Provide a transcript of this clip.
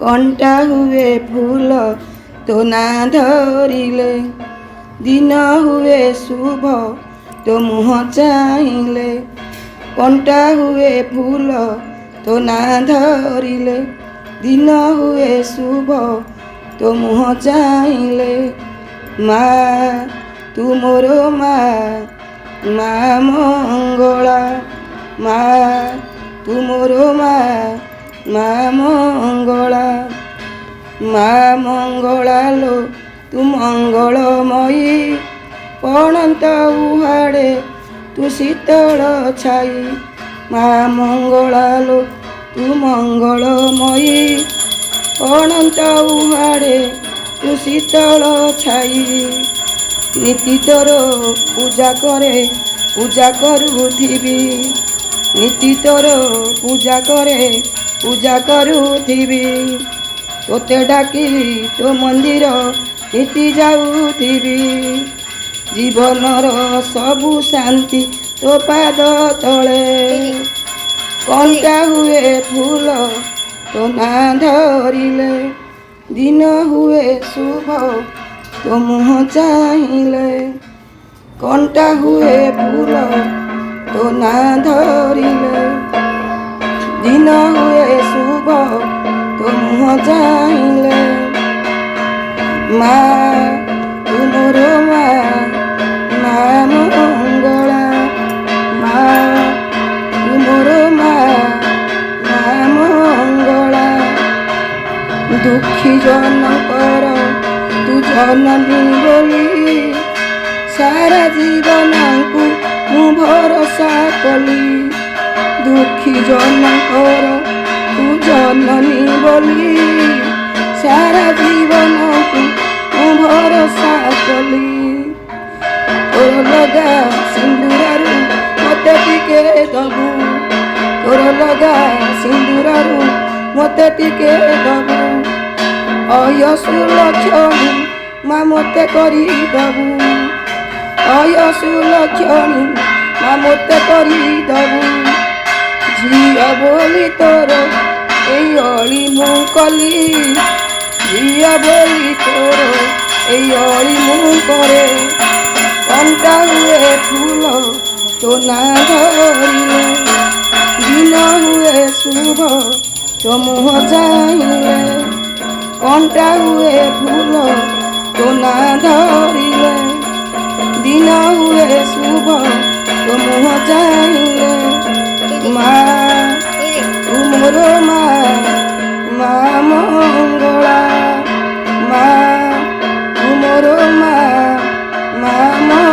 कंटा हुए फूल तो ना धरिले दिन हुए शुभ तो मुँह चाहिले कंटा हुए फूल तो ना धरिले दिन हुए शुभ तो मुँह चाहिले माँ तू मोर माँ माँ मंगला माँ तू मोर माँ माँ मंगला माँ मंगला लो तू मंगलमयी पणंत उहाड़े तू शीतल छाई माँ मंगला लो तू मंगलमयी पणंत उहाड़े तू शीतल छाई नीति तोर पूजा करे पूजा करुथिबी नीति तोर पूजा करे पूजा करुथिबी तोते डाकी तो मंदिर नीति जाऊथिबी जीवनर सबु शांति तो पाद तले कंटा हुए फूल तो ना धरिले दिन हुए शुभ तो मुँह चाहिले कंटा हुए फूल तो ना धरिले दिन हुए शुभ तो मुँह चाहिले माँ तू मोर माँ माँ मंगला माँ तू मोर माँ माँ मंगला दुखी जनकर तू जननी बोली सारा जीवन को मु भरोसा कली दुखी जनकर तू जननी बोली सारा जीवन को मु भरोसा कली तोर लगा सिंदूरारू मते टिके दबू तोर लगा सिंदूरारू मते टिके दबू अयसु लक्षणी माँ मते करी दबू अयसु लक्षणी माँ मते करी दबू झिया बोली तोर एई अली मु कली झिया बोली तोर एई अली मु करे कंटा हुए फूल तो ना धरिले दिन हुए शुभ तो मुँह चाहिले कंटा हुए फूल तो ना धरिले दिन हुए शुभ तो मुँह चाहिले माँ तू मोर माँ माँ मंगला माँ तू मोर माँ माँ